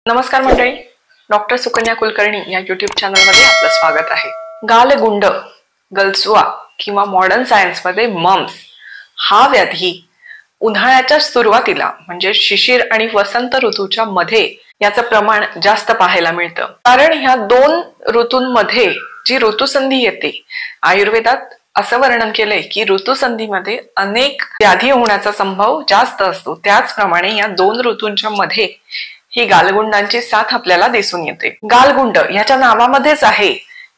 नमस्कार मंडळी, डॉक्टर सुकन्या कुलकर्णी या यूट्यूब चॅनलमध्ये आपलं स्वागत आहे. गालगुंड, गलसुआ किंवा मॉडर्न सायन्समध्ये मम्स हा व्याधी उन्हाळ्याच्या सुरुवातीला म्हणजे शिशिर आणि वसंत ऋतूच्या मध्ये याचं प्रमाण जास्त पाहायला मिळतं. कारण ह्या दोन ऋतूंमध्ये जी ऋतुसंधी येते, आयुर्वेदात असं वर्णन केलंय की ऋतुसंधीमध्ये अनेक व्याधी होण्याचा संभव जास्त असतो. त्याचप्रमाणे या दोन ऋतूंच्या मध्ये ही गालगुंडांची साथ आपल्याला दिसून येते. गालगुंड याच्या नावामध्येच आहे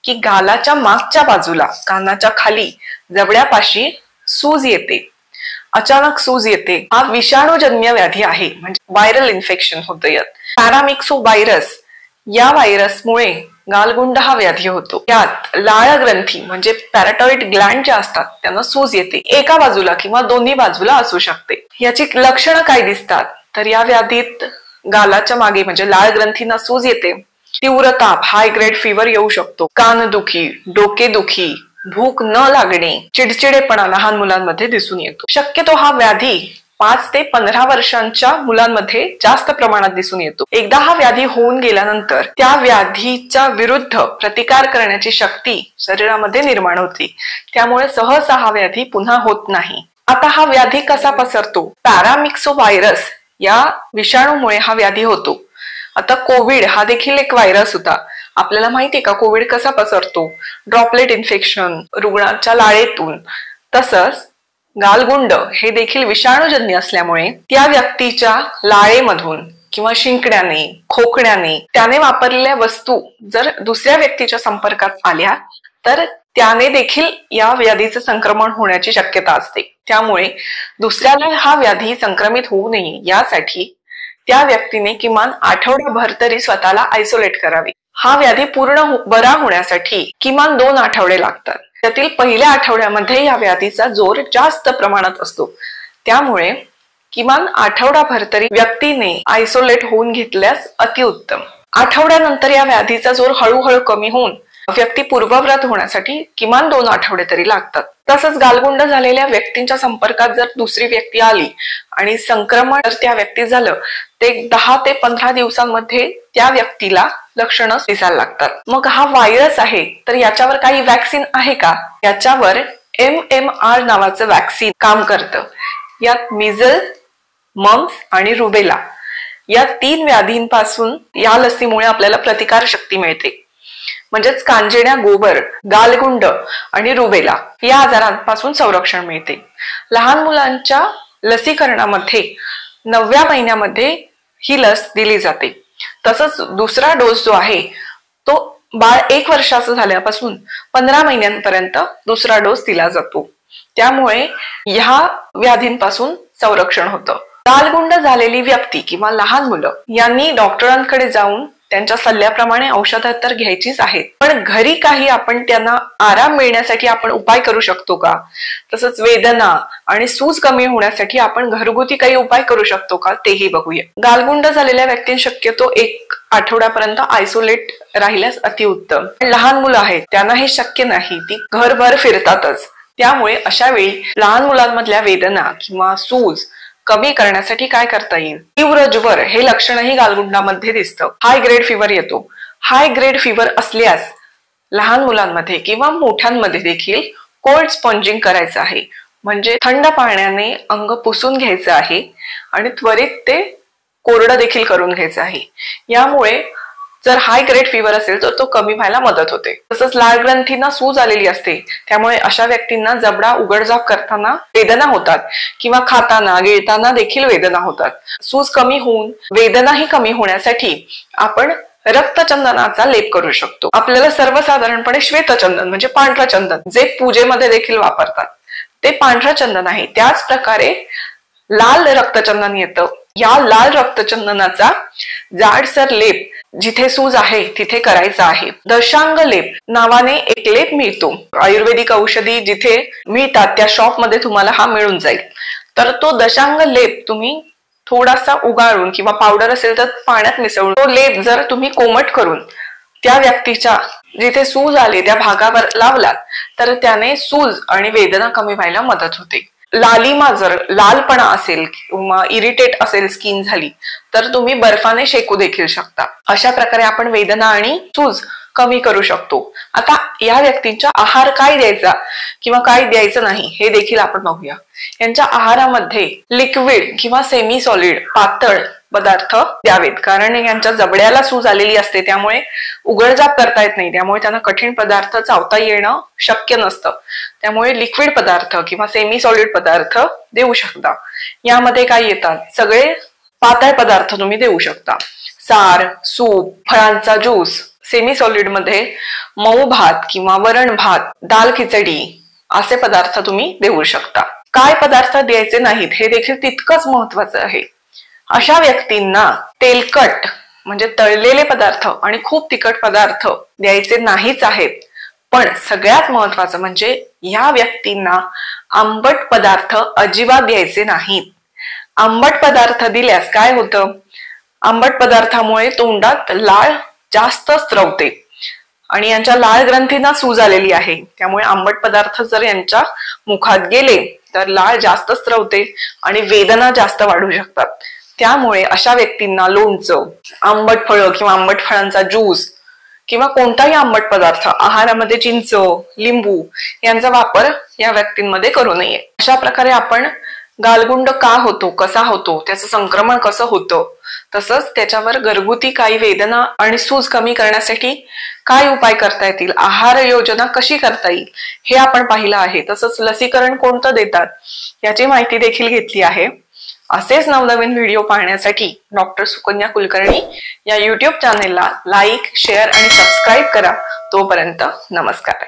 की गालाच्या मागच्या बाजूला कानाच्या खाली जबड्यापाशी सूज येते, अचानक सूज येते. हा विषाणूजन्य व्याधी आहे, म्हणजे व्हायरल इन्फेक्शन होतं. यात पॅरामिक्सो व्हायरस या व्हायरसमुळे गालगुंड हा व्याधी होतो. यात लाळ ग्रंथी म्हणजे पॅराटॉइड ग्लँड ज्या असतात त्यांना सूज येते, एका बाजूला किंवा दोन्ही बाजूला असू शकते. याची लक्षणं काय दिसतात तर या व्याधीत गालाच्या मागे म्हणजे लाळ ग्रंथींना सूज येते, तीव्र ताप हाय ग्रेड फीवर येऊ शकतो, कानदुखी, डोकेदुखी, भूक न लागणे, चिडचिडेपणा लहान मुलांमध्ये दिसून येतो. शक्यतो हा व्याधी 5 ते 15 वर्षांच्या मुलांमध्ये जास्त प्रमाणात दिसून येतो. एकदा हा व्याधी होऊन गेल्यानंतर त्या व्याधीच्या विरुद्ध प्रतिकार करण्याची शक्ती शरीरामध्ये निर्माण होती. त्यामुळे सहसा हा व्याधी पुन्हा होत नाही. आता हा व्याधी कसा पसरतो? पॅरामिक्सो व्हायरस या विषाणूमुळे हा व्याधी होतो. आता कोविड हा देखील एक व्हायरस होता. आपल्याला माहितीये का कोविड कसा पसरतो? ड्रॉपलेट इन्फेक्शन, रुग्णाच्या लाळेतून. तसंच गालगुंड हे देखील विषाणूजन्य असल्यामुळे त्या व्यक्तीच्या लाळेमधून किंवा शिंकण्याने, खोकण्याने, त्याने वापरलेल्या वस्तू जर दुसऱ्या व्यक्तीच्या संपर्कात आल्या तर त्याने देखील या व्याधीचं संक्रमण होण्याची शक्यता असते. त्यामुळे दुसऱ्याला हा व्याधी संक्रमित होऊ नये यासाठी त्या व्यक्तीने किमान आठवडाभर तरी स्वतःला आयसोलेट करावे. हा व्याधी पूर्ण बरा होण्यासाठी किमान 2 आठवडे लागतात. त्यातील पहिल्या आठवड्यामध्ये या व्याधीचा जोर जास्त प्रमाणात असतो. त्यामुळे किमान आठवडाभर तरी व्यक्तीने आयसोलेट होऊन घेतल्यास अतिउत्तम. आठवड्यानंतर या व्याधीचा जोर हळूहळू कमी होऊन व्यक्ती पूर्वव्रत होण्यासाठी किमान 2 आठवडे तरी लागतात. तसंच गालगुंड झालेल्या व्यक्तींच्या संपर्कात जर दुसरी व्यक्ती आली आणि संक्रमण जर त्या व्यक्ती झालं ते 10 ते 15 दिवसांमध्ये त्या व्यक्तीला लक्षणं दिसायला लागतात. मग हा व्हायरस आहे तर याच्यावर काही वॅक्सिन आहे का? याच्यावर MMR नावाचं वॅक्सिन काम करतं. यात मिझल, मम्स आणि रुबेला या 3 व्याधींपासून या लसीमुळे आपल्याला प्रतिकार शक्ती मिळते. म्हणजेच कांजिण्या, गोवर, गालगुंड आणि रुबेला या आजारांपासून संरक्षण मिळते. लहान मुलांच्या लसीकरणामध्ये 9व्या महिन्यामध्ये ही लस दिली जाते. तसंच दुसरा डोस जो आहे तो बाळ 1 वर्षाचं झाल्यापासून 15 महिन्यांपर्यंत दुसरा डोस दिला जातो. त्यामुळे ह्या व्याधींपासून संरक्षण होतं. गालगुंड झालेली व्यक्ती किंवा लहान मुलं यांनी डॉक्टरांकडे जाऊन त्यांच्या सल्ल्याप्रमाणे औषधं तर घ्यायचीच आहेत, पण घरी काही आपण त्यांना आराम मिळण्यासाठी आपण उपाय करू शकतो का? तसंच वेदना आणि सूज कमी होण्यासाठी आपण घरगुती काही उपाय करू शकतो का तेही बघूया. गालगुंड झालेल्या व्यक्तींनी शक्यतो 1 आठवड्यापर्यंत आयसोलेट राहिल्यास अतिउत्तम. लहान मुलं आहेत त्यांना हे शक्य नाही, ती घरभर फिरतातच. त्यामुळे अशा वेळी लहान मुलांमधल्या वेदना किंवा सूज कमी करण्यासाठी काय करता येईल? तीव्र ज्वर हे लक्षणही गालगुंडामध्ये दिसतं. हाय ग्रेड फीवर येतो. हाय ग्रेड फीवर असल्यास लहान मुलांमध्ये किंवा मोठ्यांमध्ये देखील कोल्ड स्पॉन्जिंग करायचं आहे. म्हणजे थंड पाण्याने अंग पुसून घ्यायचं आहे आणि त्वरित ते कोरडं देखील करून घ्यायचं आहे. यामुळे जर हाय ग्रेड फीवर असेल तर तो कमी व्हायला मदत होते. तसंच लाळ ग्रंथींना सूज आलेली असते, त्यामुळे अशा व्यक्तींना जबडा उघडझाप करताना वेदना होतात किंवा खाताना गिळताना देखील वेदना होतात. सूज कमी होऊन वेदनाही कमी होण्यासाठी आपण रक्तचंदनाचा लेप करू शकतो. आपल्याला सर्वसाधारणपणे श्वेतचंदन म्हणजे पांढरं चंदन जे पूजेमध्ये देखील वापरतात ते पांढरं चंदन आहे. त्याच प्रकारे लाल रक्तचंदन येतं. या लाल रक्तचंदनाचा जाडसर लेप जिथे सूज आहे तिथे करायचा आहे. दशांग लेप नावाने एक लेप मिळतो. आयुर्वेदिक औषधी जिथे मिळतात त्या शॉप मध्ये तुम्हाला हा मिळून जाईल. तर तो दशांग लेप तुम्ही थोडासा उगाळून किंवा पावडर असेल तर पाण्यात मिसळून तो लेप जर तुम्ही कोमट करून त्या व्यक्तीच्या जिथे सूज आले त्या भागावर लावलात तर त्याने सूज आणि वेदना कमी व्हायला मदत होते. लालिमा जर लालपणा असेल किंवा इरिटेट असेल स्किन झाली तर तुम्ही बर्फाने शेकू देखील शकता। अशा प्रकारे आपण वेदना आणि सूज कमी करू शकतो। आता या व्यक्तींच्या आहार काय द्यायचा किंवा काय द्यायचं नाही हे देखील आपण बघूया। यांच्या आहारामध्ये लिक्विड किंवा सेमी सॉलिड पातळ पदार्थ द्यावेत, कारण यांच्या जबड्याला सूज आलेली असते, त्यामुळे उघडझाप करता येत नाही, त्यामुळे त्यांना कठीण पदार्थ चावता येणं शक्य नसतं। त्यामुळे लिक्विड पदार्थ किंवा सेमी सॉलिड पदार्थ देऊ शकता। यामध्ये काय येतात, सगळे पातळ पदार्थ तुम्ही देऊ शकता। सार, सूप, फळांचा ज्यूस, सेमी सॉलिड मध्ये मऊ भात किंवा वरण भात, दाल खिचडी असे पदार्थ तुम्ही देऊ शकता। काय पदार्थ द्यायचे नाहीत हे देखील तितकंच महत्वाचं आहे। अशा व्यक्तींना तेलकट म्हणजे तळलेले पदार्थ आणि खूप तिखट पदार्थ द्यायचे नाहीच आहेत। पण सगळ्यात महत्वाचं म्हणजे या व्यक्तींना आंबट पदार्थ अजिबात द्यायचे नाहीत। आंबट पदार्थ दिल्यास काय होतं, आंबट पदार्थामुळे तोंडात लाळ जास्त स्त्रवते आणि यांच्या लाळ ग्रंथींना सूज आलेली आहे, त्यामुळे आंबट पदार्थ जर यांच्या मुखात गेले तर लाळ जास्त स्त्रवते आणि वेदना जास्त वाढू शकतात। त्यामुळे अशा व्यक्तींना लोणचं, आंबट फळं किंवा आंबट फळांचा ज्यूस किंवा कोणताही आंबट पदार्थ आहारामध्ये चिंच, लिंबू यांचा वापर या व्यक्तींमध्ये करू नये। अशा प्रकारे आपण गालगुंड का होतो, कसा होतो, त्याचं संक्रमण कसं होतं, तसंच त्याच्यावर घरगुती काही वेदना आणि सूज कमी करण्यासाठी काय उपाय करता येतील, आहार योजना कशी करता येईल हे आपण पाहिलं आहे। तसंच लसीकरण कोणतं देतात याची माहिती देखील घेतली आहे। असेच नवनवीन व्हिडिओ पाहण्यासाठी डॉक्टर सुकन्या कुलकर्णी या YouTube चॅनेलला लाईक, शेअर आणि सबस्क्राईब करा। तोपर्यंत नमस्कार।